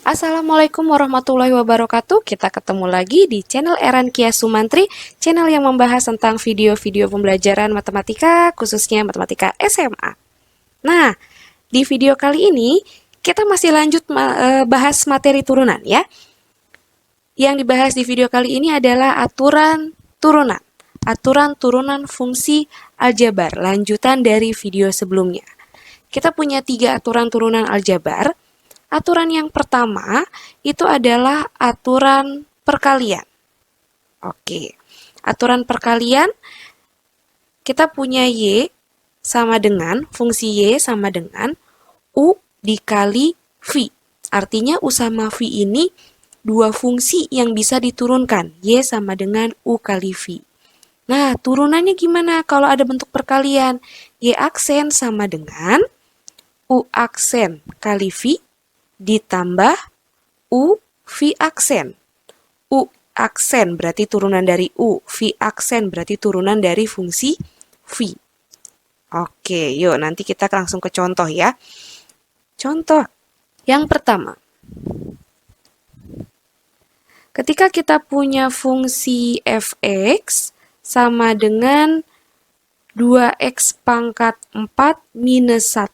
Assalamualaikum warahmatullahi wabarakatuh. Kita ketemu lagi di channel Eran Kia Sumantri, channel yang membahas tentang video-video pembelajaran matematika, khususnya matematika SMA. Nah, di video kali ini kita masih lanjut bahas materi turunan ya. Yang dibahas di video kali ini adalah aturan turunan. Aturan turunan fungsi aljabar, lanjutan dari video sebelumnya. Kita punya 3 aturan turunan aljabar. Aturan yang pertama itu adalah aturan perkalian. Oke, aturan perkalian kita punya Y sama dengan, fungsi Y sama dengan U dikali V. Artinya U sama V ini dua fungsi yang bisa diturunkan. Y sama dengan U kali V. Nah, turunannya gimana kalau ada bentuk perkalian? Y aksen sama dengan U aksen kali V ditambah U V aksen. U aksen berarti turunan dari U, V aksen berarti turunan dari fungsi V. Oke, yuk nanti kita langsung ke contoh ya. Contoh yang pertama. Ketika kita punya fungsi fx sama dengan 2x pangkat 4 minus 1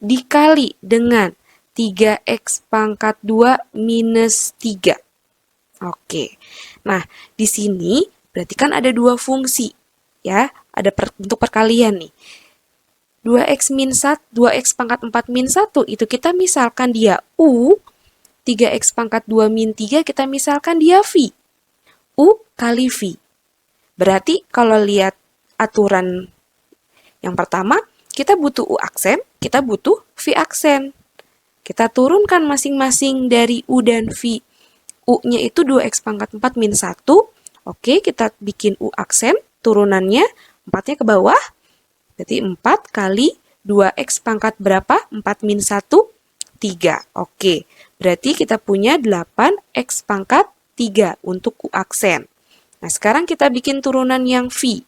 dikali dengan 3x pangkat 2 minus 3. Oke, nah di sini berarti kan ada dua fungsi ya, ada bentuk perkalian nih. 2x min 1, 2x pangkat 4 min 1 itu kita misalkan dia U, 3x pangkat 2 min 3 kita misalkan dia V. U kali V. Berarti kalau lihat aturan yang pertama, kita butuh U aksen, kita butuh V aksen. Kita turunkan masing-masing dari U dan V. U-nya itu 2x pangkat 4 min 1. Oke, kita bikin U aksen, turunannya 4-nya ke bawah. Berarti 4 kali 2x pangkat berapa? 4 min 1, 3. Oke, berarti kita punya 8x pangkat 3 untuk U aksen. Nah, sekarang kita bikin turunan yang V.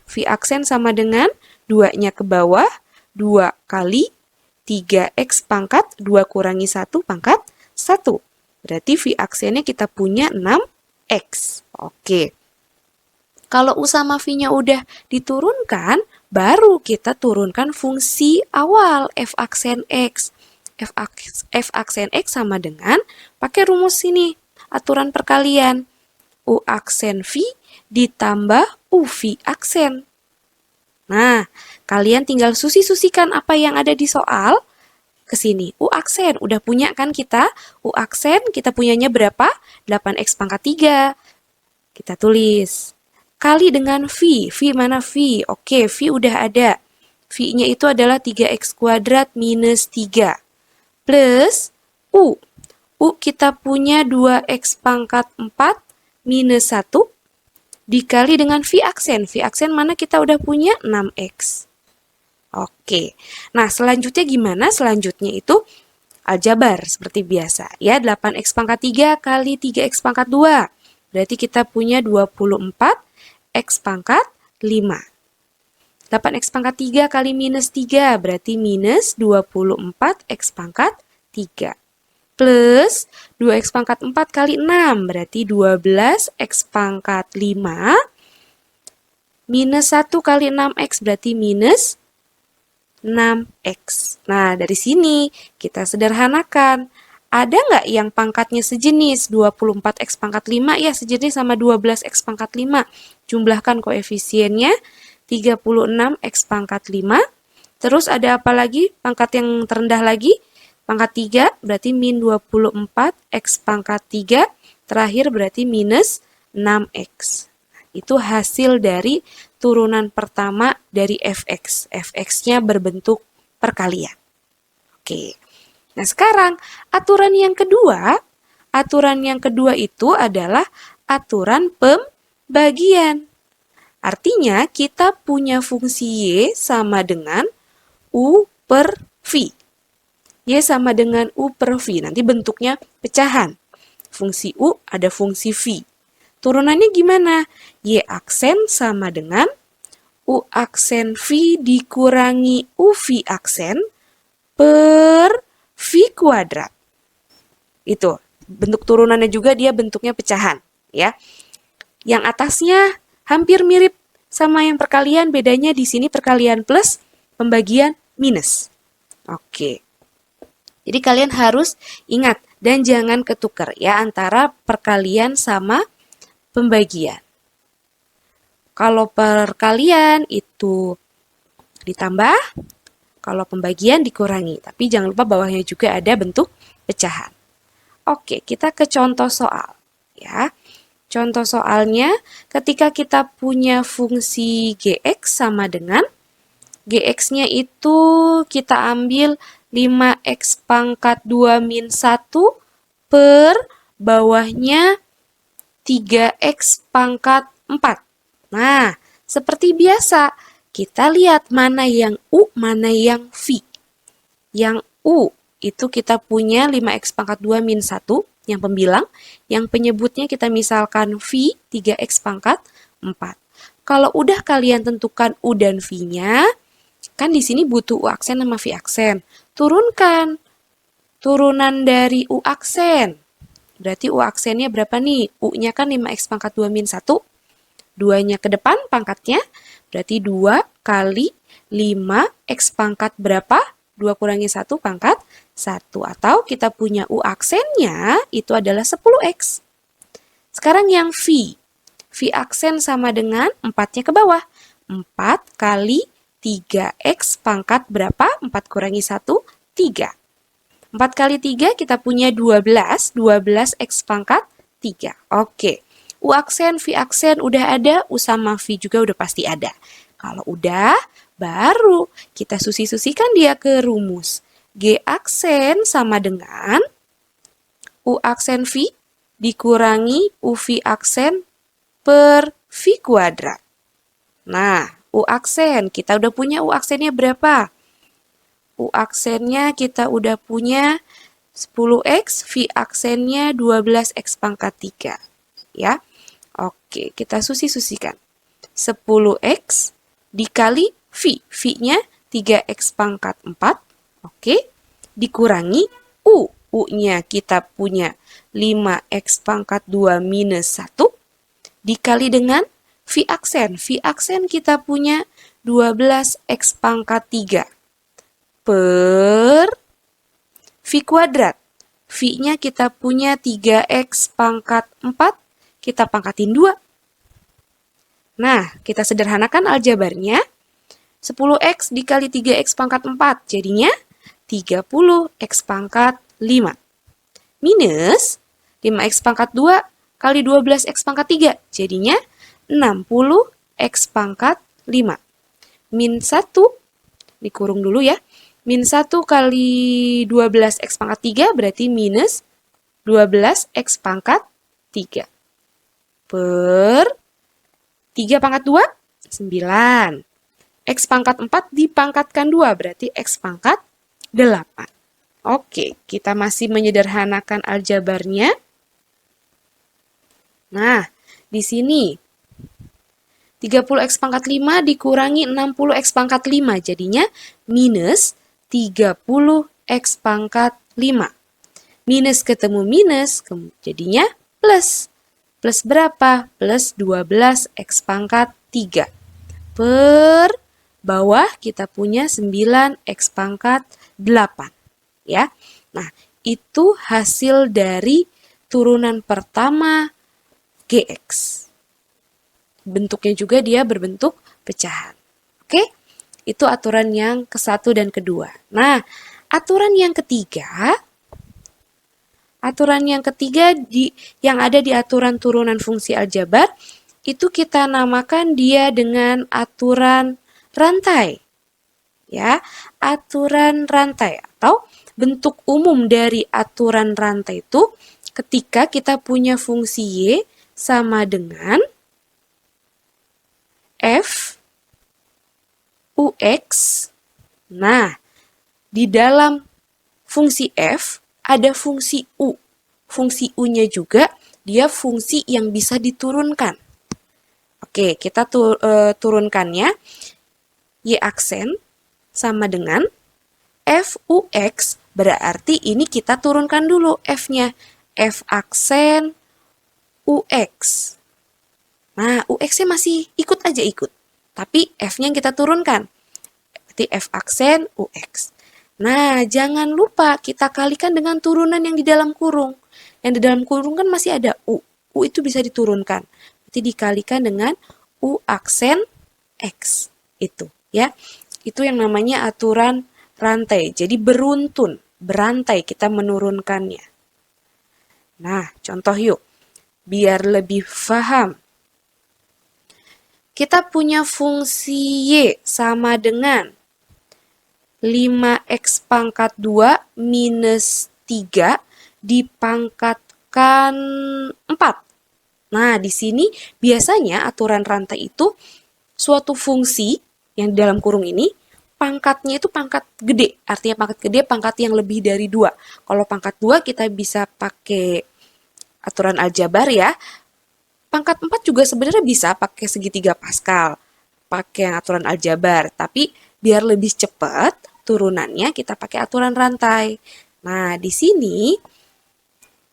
V aksen sama dengan 2-nya ke bawah, 2 kali 3x pangkat 2 kurangi 1 pangkat 1. Berarti V aksennya kita punya 6x. Oke. Kalau U sama V-nya udah diturunkan, baru kita turunkan fungsi awal F aksen X. F aksen X sama dengan, pakai rumus ini, aturan perkalian. U aksen V ditambah U V aksen. Nah, kalian tinggal susi-susikan apa yang ada di soal ke sini. U aksen, udah punya kan kita? U aksen kita punyanya berapa? 8x pangkat 3. Kita tulis. Kali dengan V. V mana V? Oke, V udah ada. V-nya itu adalah 3x kuadrat minus 3. Plus U. U kita punya 2x pangkat 4 minus 1. Dikali dengan V aksen. V aksen mana kita udah punya? 6x. Oke. Nah, selanjutnya gimana? Selanjutnya itu aljabar seperti biasa. Ya, 8x pangkat 3 kali 3x pangkat 2. Berarti kita punya 24x pangkat 5. 8x pangkat 3 kali minus 3. Berarti minus 24x pangkat 3. Plus 2x pangkat 4 kali 6, berarti 12x pangkat 5. Minus 1 kali 6x, berarti minus 6x. Nah, dari sini kita sederhanakan. Ada nggak yang pangkatnya sejenis? 24x pangkat 5 ya sejenis sama 12x pangkat 5. Jumlahkan koefisiennya 36x pangkat 5. Terus ada apa lagi? Pangkat yang terendah lagi? Pangkat 3 berarti min 24x pangkat 3. Terakhir berarti minus 6x. Itu hasil dari turunan pertama dari fx. Fx-nya berbentuk perkalian. Oke. Nah, sekarang aturan yang kedua. Aturan yang kedua itu adalah aturan pembagian. Artinya kita punya fungsi Y sama dengan U per V. Y sama dengan U per V. Nanti bentuknya pecahan. Fungsi U ada fungsi V. Turunannya gimana? Y aksen sama dengan U aksen V dikurangi U V aksen per V kuadrat. Itu. Bentuk turunannya juga dia bentuknya pecahan, ya. Yang atasnya hampir mirip sama yang perkalian, bedanya di sini perkalian plus, pembagian minus. Oke. Jadi kalian harus ingat dan jangan ketukar ya antara perkalian sama pembagian. Kalau perkalian itu ditambah, kalau pembagian dikurangi. Tapi jangan lupa bawahnya juga ada bentuk pecahan. Oke, kita ke contoh soal ya. Contoh soalnya, ketika kita punya fungsi gx sama dengan gx-nya itu kita ambil 5x pangkat 2 min 1 per bawahnya 3x pangkat 4. Nah, seperti biasa, kita lihat mana yang U, mana yang V. Yang U itu kita punya 5x pangkat 2 min 1, yang pembilang, yang penyebutnya kita misalkan V, 3x pangkat 4. Kalau udah kalian tentukan U dan V-nya, kan di sini butuh U aksen sama V aksen. Turunkan turunan dari U aksen. Berarti U aksennya berapa nih? U-nya kan 5x pangkat 2 min 1. 2-nya ke depan pangkatnya, berarti 2 kali 5x pangkat berapa? 2 kurangi 1 pangkat 1. Atau kita punya U aksennya itu adalah 10x. Sekarang yang V. V aksen sama dengan 4-nya ke bawah. 4 kali 3x pangkat berapa? 4 kurangi 1, 3. 4 kali 3 kita punya 12. 12x pangkat 3. Oke. U aksen, V aksen udah ada, U sama V juga udah pasti ada. Kalau udah, baru kita susi-susikan dia ke rumus. G aksen sama dengan U aksen V dikurangi UV aksen per V kuadrat. Nah, U aksen, kita udah punya U aksennya berapa? U aksennya kita udah punya 10x, V aksennya 12x pangkat 3. Ya, oke, kita susi-susikan. 10x dikali V. V-nya 3x pangkat 4. Oke. Dikurangi U. U-nya kita punya 5x pangkat 2 minus 1. Dikali dengan V aksen. V aksen kita punya 12x pangkat 3. Per V kuadrat. V-nya kita punya 3x pangkat 4. Kita pangkatin 2. Nah, kita sederhanakan aljabarnya. 10x dikali 3x pangkat 4, jadinya 30x pangkat 5. Minus 5x pangkat 2 kali 12x pangkat 3, jadinya 60x pangkat 5. Min 1, dikurung dulu ya. Min 1 kali 12x pangkat 3 berarti minus 12x pangkat 3. Per 3 pangkat 2, 9. X pangkat 4 dipangkatkan 2, berarti X pangkat 8. Oke, kita masih menyederhanakan aljabarnya. Nah, di sini 30X pangkat 5 dikurangi 60X pangkat 5, jadinya minus 30X pangkat 5. Minus ketemu minus, jadinya plus. Plus berapa? Plus 12X pangkat 3. Per bawah kita punya 9x pangkat 8. Ya. Nah, itu hasil dari turunan pertama gx. Bentuknya juga dia berbentuk pecahan. Oke? Itu aturan yang ke-1 dan kedua. Nah, aturan yang ketiga yang ada di aturan turunan fungsi aljabar itu kita namakan dia dengan aturan rantai. Ya, aturan rantai atau bentuk umum dari aturan rantai itu ketika kita punya fungsi y sama dengan f ux. Nah, di dalam fungsi f ada fungsi u. Fungsi u-nya juga dia fungsi yang bisa diturunkan. Oke, kita turunkannya. Y aksen sama dengan f ux Berarti ini kita turunkan dulu F-nya. F aksen UX. Nah, UX-nya masih ikut aja ikut. Tapi F-nya yang kita turunkan. Berarti F aksen UX. Nah, jangan lupa kita kalikan dengan turunan yang di dalam kurung. Yang di dalam kurung kan masih ada U. U itu bisa diturunkan. Berarti dikalikan dengan U aksen X. Itu ya. Itu yang namanya aturan rantai. Jadi beruntun, berantai kita menurunkannya. Nah, contoh yuk. Biar lebih paham. Kita punya fungsi Y sama dengan 5x pangkat 2 minus 3 dipangkatkan 4. Nah, di sini biasanya aturan rantai itu suatu fungsi yang di dalam kurung ini, pangkatnya itu pangkat gede. Artinya pangkat gede, pangkat yang lebih dari 2. Kalau pangkat 2 kita bisa pakai aturan aljabar ya. Pangkat 4 juga sebenarnya bisa pakai segitiga Pascal, pakai aturan aljabar, tapi biar lebih cepat turunannya kita pakai aturan rantai. Nah, di sini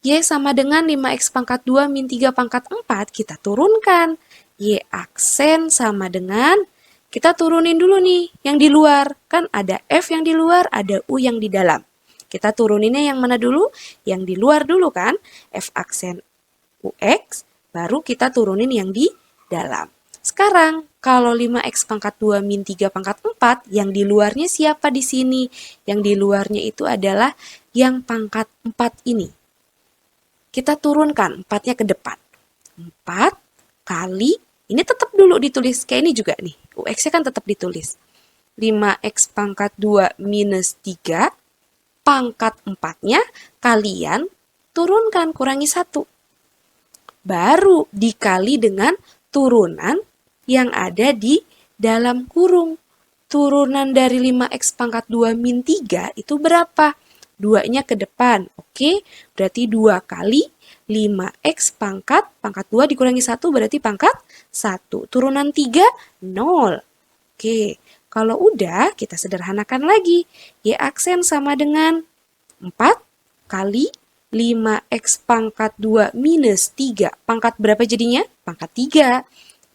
Y sama dengan 5x pangkat 2 min 3 pangkat 4 kita turunkan. Y aksen sama dengan, kita turunin dulu nih yang di luar. Kan ada F yang di luar, ada U yang di dalam. Kita turuninnya yang mana dulu? Yang di luar dulu kan? F aksen UX. Baru kita turunin yang di dalam. Sekarang, kalau 5x pangkat 2 min 3 pangkat 4, yang di luarnya siapa di sini? Yang di luarnya itu adalah yang pangkat 4 ini. Kita turunkan 4-nya ke depan. 4 kali, ini tetap dulu ditulis, kayak ini juga nih. UX-nya kan tetap ditulis. 5x pangkat 2 minus 3, pangkat 4-nya kalian turunkan, kurangi 1. Baru dikali dengan turunan yang ada di dalam kurung. Turunan dari 5x pangkat 2 min 3 itu berapa? 2-nya ke depan. Oke, berarti 2 kali 5x pangkat 2 dikurangi 1 berarti pangkat 1. Turunan 3, 0. Oke, kalau udah kita sederhanakan lagi. Y aksen sama dengan 4 kali 5x pangkat 2 minus 3. Pangkat berapa jadinya? Pangkat 3.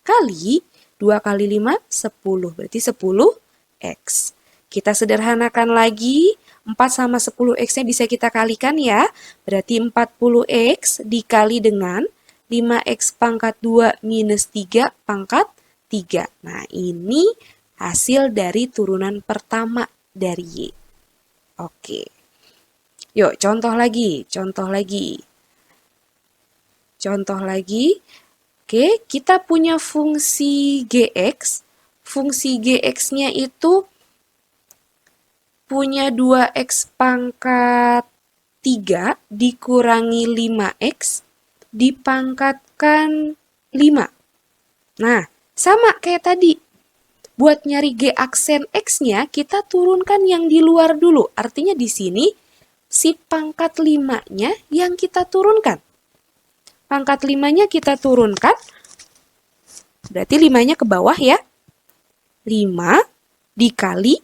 Kali 2 kali 5, 10. Berarti 10x. Kita sederhanakan lagi. 4 sama 10x-nya bisa kita kalikan ya. Berarti 40x dikali dengan 5x pangkat 2 minus 3 pangkat 3. Nah, ini hasil dari turunan pertama dari Y. Oke. Yuk, contoh lagi. Oke, kita punya fungsi Gx. Fungsi Gx-nya itu punya 2x pangkat 3 dikurangi 5x dipangkatkan 5. Nah, sama kayak tadi. Buat nyari G aksen X-nya, kita turunkan yang di luar dulu. Artinya di sini, si pangkat 5-nya yang kita turunkan. Pangkat 5-nya kita turunkan, berarti 5-nya ke bawah ya. 5 dikali,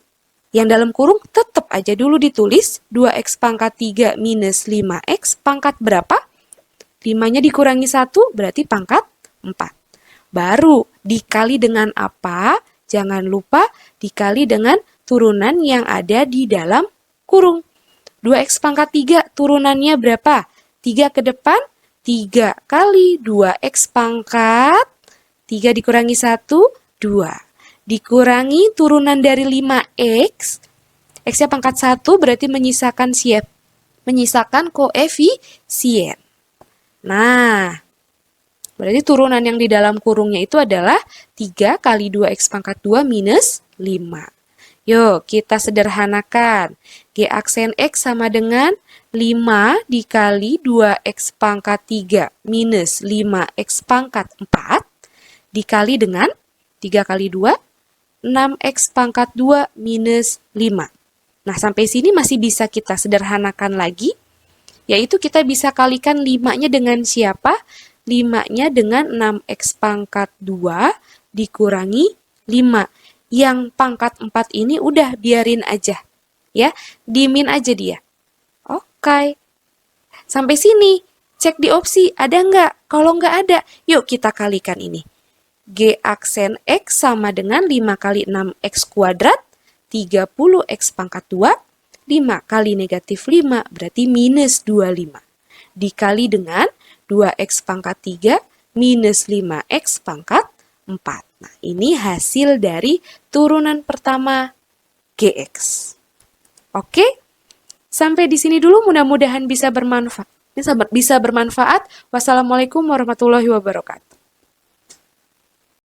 yang dalam kurung tetap aja dulu ditulis, 2x pangkat 3 minus 5x, pangkat berapa? 5-nya dikurangi 1, berarti pangkat 4. Baru dikali dengan apa? Jangan lupa dikali dengan turunan yang ada di dalam kurung. 2x pangkat 3 turunannya berapa? 3 ke depan, 3 kali 2x pangkat 3 dikurangi 1, 2. Dikurangi turunan dari 5x, x-nya pangkat 1 berarti menyisakan koefisien. Nah, berarti turunan yang di dalam kurungnya itu adalah 3 kali 2x pangkat 2 minus 5. Yuk, kita sederhanakan. G aksen X sama dengan 5 dikali 2x pangkat 3 minus 5x pangkat 4 dikali dengan 3 kali 2, 6x pangkat 2 minus 5. Nah, sampai sini masih bisa kita sederhanakan lagi, yaitu kita bisa kalikan 5-nya dengan siapa? 5-nya dengan 6x pangkat 2 dikurangi 5. Yang pangkat 4 ini udah biarin aja. Ya, dimin aja dia. Oke, sampai sini. Cek di opsi, ada nggak? Kalau nggak ada, yuk kita kalikan ini. G aksen X sama dengan 5 kali 6X kuadrat, 30X pangkat 2, 5 kali negatif 5 berarti minus 25. Dikali dengan 2X pangkat 3 minus 5X pangkat 4. Nah, ini hasil dari turunan pertama GX. Oke, sampai di sini dulu, mudah-mudahan bisa bermanfaat. Wassalamualaikum warahmatullahi wabarakatuh.